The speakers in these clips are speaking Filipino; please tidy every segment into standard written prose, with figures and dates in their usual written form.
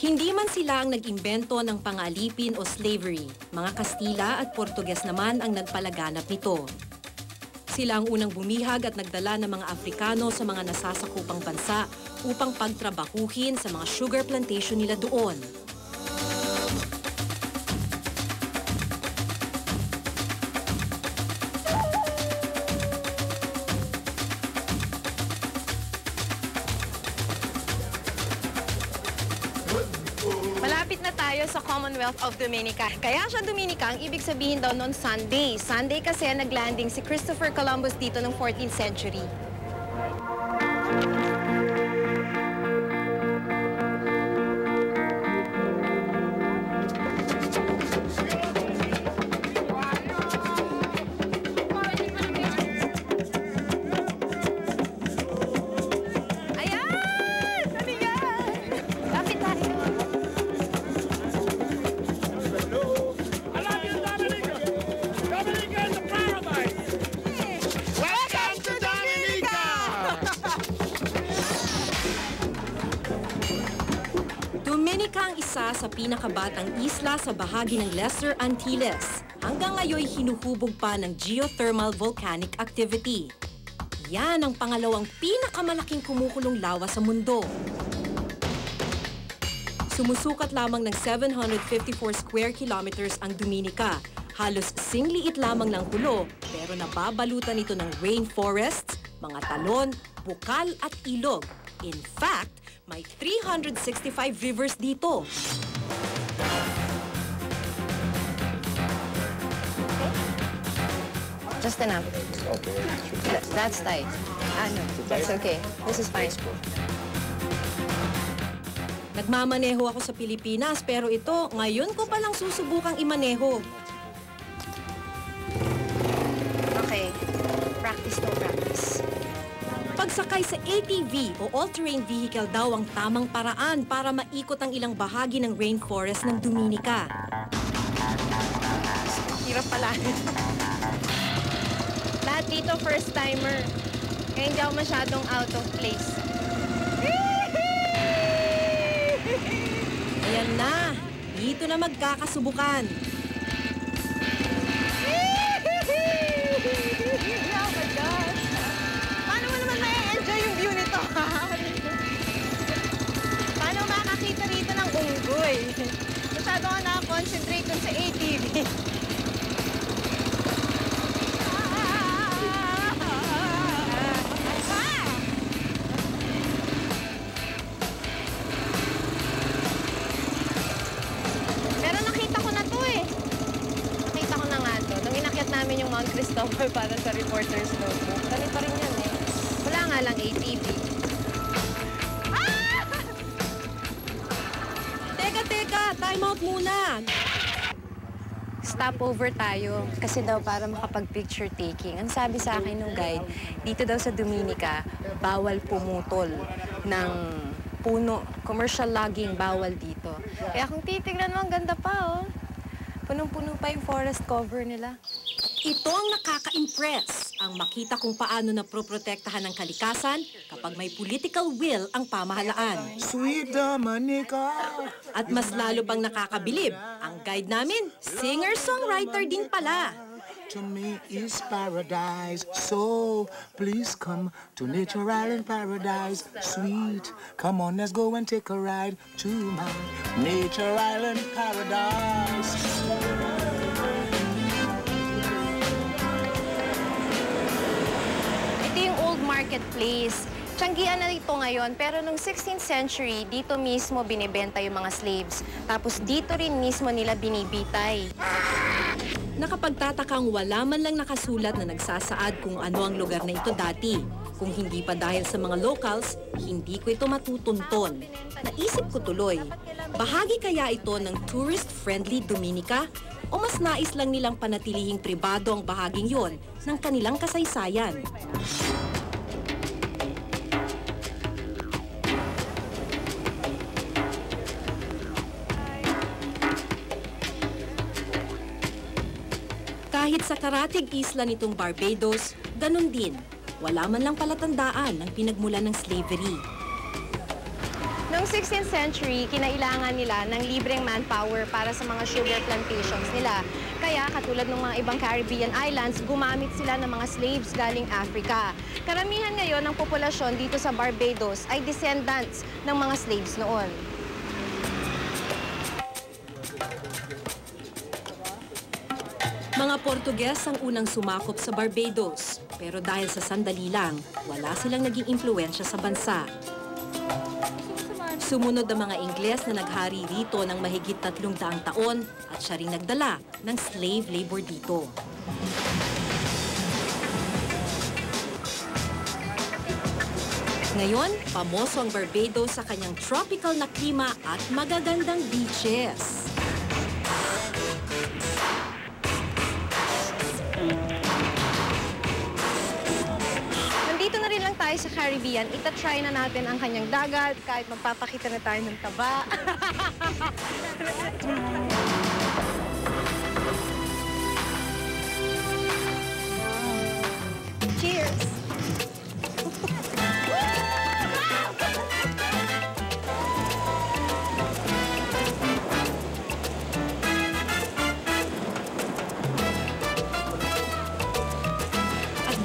Hindi man sila ang nag-imbento ng pang-alipin o slavery. Mga Kastila at Portuges naman ang nagpalaganap nito. Sila ang unang bumihag at nagdala ng mga Afrikano sa mga nasasakupang bansa upang pagtrabahuhin sa mga sugar plantation nila doon. Malapit na tayo sa Commonwealth of Dominica. Kaya siya Dominica, ang ibig sabihin daw noon Sunday. Sunday kasi naglanding si Christopher Columbus dito noong 14th century. Dominica ang isa sa pinakabatang isla sa bahagi ng Lesser Antilles. Hanggang ngayon hinuhubog pa ng geothermal volcanic activity. Yan ang pangalawang pinakamalaking kumukulong lawa sa mundo. Sumusukat lamang ng 754 square kilometers ang Dominica. Halos singliit lamang ng hulo, pero nababalutan ito ng rainforests, mga talon, bukal at ilog. In fact, may 365 rivers dito. Just enough. Okay. That's tight. No, that's okay. This is fine. Nagmamaneho ako sa Pilipinas, pero ito, ngayon ko palang susubukang imaneho. Okay. Practice no practice. Pagsakay sa ATV o all-terrain vehicle daw ang tamang paraan para maikot ang ilang bahagi ng rainforest ng Dominica. Hirap pala. Lahat dito first-timer. Kaya hindi ako masyadong out of place. Ayan na, dito na magkakasubukan. Oh my gosh! Paano mo naman ma-enjoy yung view nito, ha? Paano makakita rito ng unggoy? Masyado ako nakakonsentrate dun sa ATV. Pero nakita ko na to eh. Nakita ko na nga to. Nung inakyat namin yung Mount Cristobal para sa reporter's notebook. Ganito rin yan eh. Wala nga lang ATV. Teka, time out muna. Stopover tayo. Kasi daw para makapag-picture taking. Ang sabi sa akin ng guide, dito daw sa Dominica, bawal pumutol ng puno. Commercial logging, bawal dito. Kaya kung titignan mo, ang ganda pa, oh. Punong-puno pa yung forest cover nila. Ito ang nakaka-impress, ang makita kung paano naproprotektahan ng kalikasan kapag may political will ang pamahalaan. Sweet Dominica. At mas lalo pang nakakabilib, ang guide namin, singer-songwriter din pala. To me is paradise, so please come to Nature Island Paradise. Sweet, come on, let's go and take a ride to my Nature Island Paradise. Ito yung old marketplace. Tiyanggian na dito ngayon, pero nung 16th century, dito mismo binibenta yung mga slaves. Tapos dito rin mismo nila binibitay. Nakapagtatakang wala man lang nakasulat na nagsasaad kung ano ang lugar na ito dati. Kung hindi pa dahil sa mga locals, hindi ko ito matutunton. Naisip ko tuloy, bahagi kaya ito ng tourist-friendly Dominica? O mas nais lang nilang panatilihing pribado ang bahaging yon ng kanilang kasaysayan? Kahit sa karatig isla nitong Barbados, ganun din. Wala man lang palatandaan ng pinagmulan ng slavery. Noong Noong 16th century, kinailangan nila ng libreng manpower para sa mga sugar plantations nila. Kaya, katulad ng mga ibang Caribbean islands, gumamit sila ng mga slaves galing Africa. Karamihan ngayon ng populasyon dito sa Barbados ay descendants ng mga slaves noon. Mga Portuges ang unang sumakop sa Barbados. Pero dahil sa sandali lang, wala silang naging impluwensya sa bansa. Sumunod ang mga Ingles na naghari rito ng mahigit 300 taon at siya ring nagdala ng slave labor dito. Ngayon, pamoso ang Barbados sa kanyang tropical na klima at magagandang beaches. Nandito na rin lang tayo sa Caribbean, itatry na natin ang kanyang dagat kahit magpapakita na tayo ng taba. Cheers!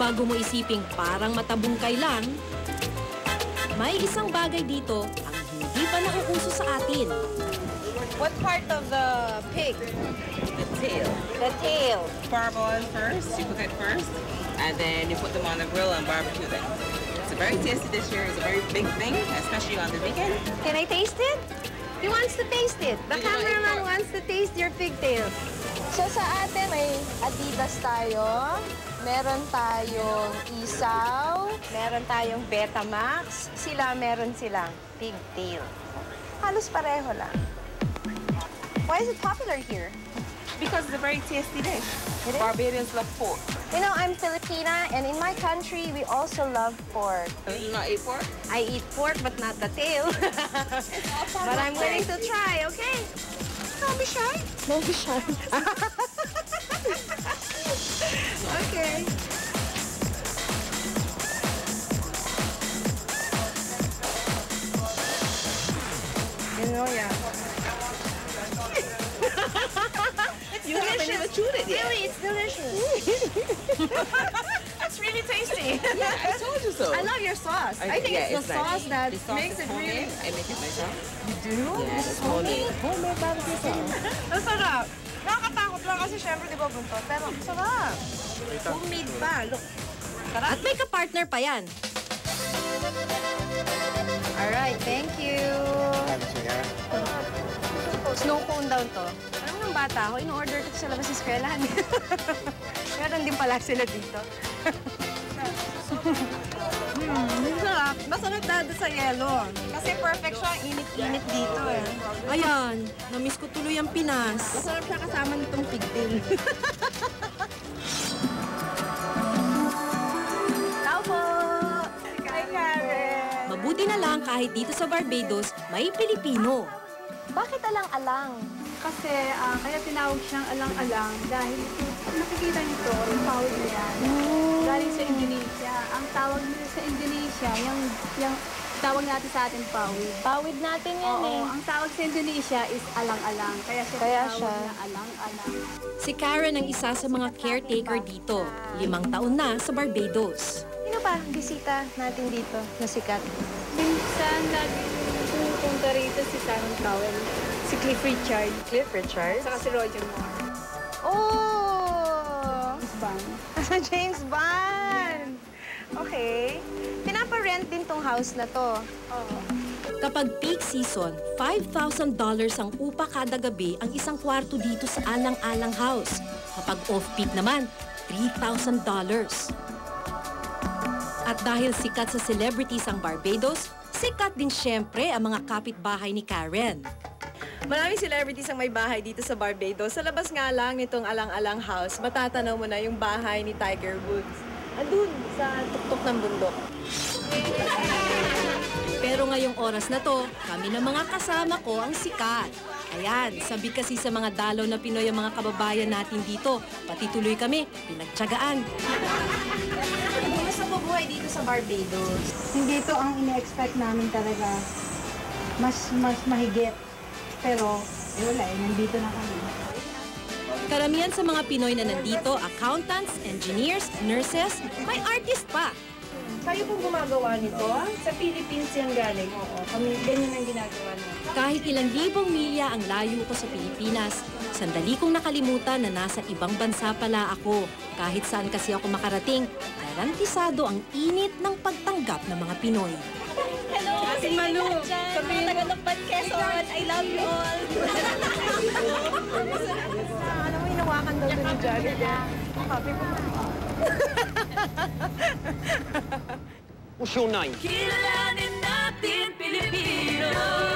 Bago mo isiping parang matabungkay lang, may isang bagay dito ang hindi pa nauuso sa atin. What part of the pig? The tail. The tail. Parboil first, you cook it first, and then you put them on the grill and barbecue them. It's a very tasty dish here. It's a very big thing, especially on the weekend. Can I taste it? He wants to taste it. The Did you like cameraman it? wants to taste your pigtail. So sa atin may Adidas tayo, meron tayong Isaw, meron tayong Betamax, meron silang pigtail. Halos pareho lang. Why is it popular here? Because it's a very tasty dish. It is? Barbadians love pork. You know, I'm Filipina, and in my country, we also love pork. Do you not eat pork? I eat pork, but not the tail. But I'm willing to try, okay? Don't be shy. Don't be shy. Okay. You know, yeah. It's You haven't even chewed it yet. Really, it's delicious. It's really tasty. Yeah, I told you so. I love your sauce. I think yeah, it's the nice. sauce that The sauce makes is it homemade. really... I make it myself. You do? Yeah, it's homemade. Homemade barbecue sauce. Ang sarap. Nakakatakot lang kasi syempre di ba buntot, pero ang sarap. Homemade pa. Look. At may kapartner pa yan. Alright, thank you. Snow cone daw to. Alam mo nung bata ako, in-order ko sa labas sa eskwelahan. Meron din pala sila dito. Sarap. Basta nagdada sa yelo. Kasi perfect siya, ang init-init dito eh. Ayan, namiss ko tuloy ang Pinas. Masarap siya kasama nitong pigtail. Tao po! Hi, Karen! Mabuti na lang kahit dito sa Barbados, may Pilipino. Bakit alang-alang? Kasi kaya tinawag siyang alang-alang dahil nakikita niyo to, yung pawid na yan. Galing sa Indonesia. Ang tawag nila sa Indonesia, yung tawag natin sa atin pawid. Pawid natin yan Oo, eh. ang tawag sa Indonesia is alang-alang. Kaya siya Kaya tinawag siya. na alang-alang. Si Karen ang isa sa mga caretaker dito. 5 taon na sa Barbados. Sino pa bisita natin dito na sikat? Minsan lagi pumupunta rito si Simon Cowell, si Cliff Richard, Cliff Richards. saka si Roger Moore. Oh! Bang. James Bond! Okay. Pinapa-rent din tong house na to. Oo. Kapag peak season, $5,000 ang upa kada gabi ang isang kwarto dito sa Alang-Alang House. Kapag off-peak naman, $3,000. At dahil sikat sa celebrities ang Barbados, sikat din syempre ang mga kapitbahay ni Karen. Maraming celebrities ang may bahay dito sa Barbados. Sa labas nga lang nitong Alang-Alang House, matatanaw mo na yung bahay ni Tiger Woods. Andun, sa tuktok ng bundok. Pero ngayong oras na to, kami ng mga kasama ko ang sikat. Ayan, sabi kasi sa mga dalaw na Pinoy ang mga kababayan natin dito, pati tuloy kami, pinagtiyagaan. Kumusta po buhay dito sa Barbados? Hindi ito ang ine-expect namin talaga mas mahigit. Pero, wala nandito na kami. Karamihan sa mga Pinoy na nandito, accountants, engineers, nurses, may artist pa. Kayo pong gumagawa nito? Sa Philippines yan galing? Oo, kami ganyan ang ginagawa natin. Kahit ilang libong milya ang layo ko sa Pilipinas, sandali kong nakalimutan na nasa ibang bansa pala ako. Kahit saan kasi ako makarating, garantisado ang init ng pagtanggap ng mga Pinoy. Hello, si Malu. Sabihin mo. Tagalog Quezon, I love you all. Alam mo, hinawakan daw doon ni Jared. Happy po. Show 9. Kilalanin natin Pilipino!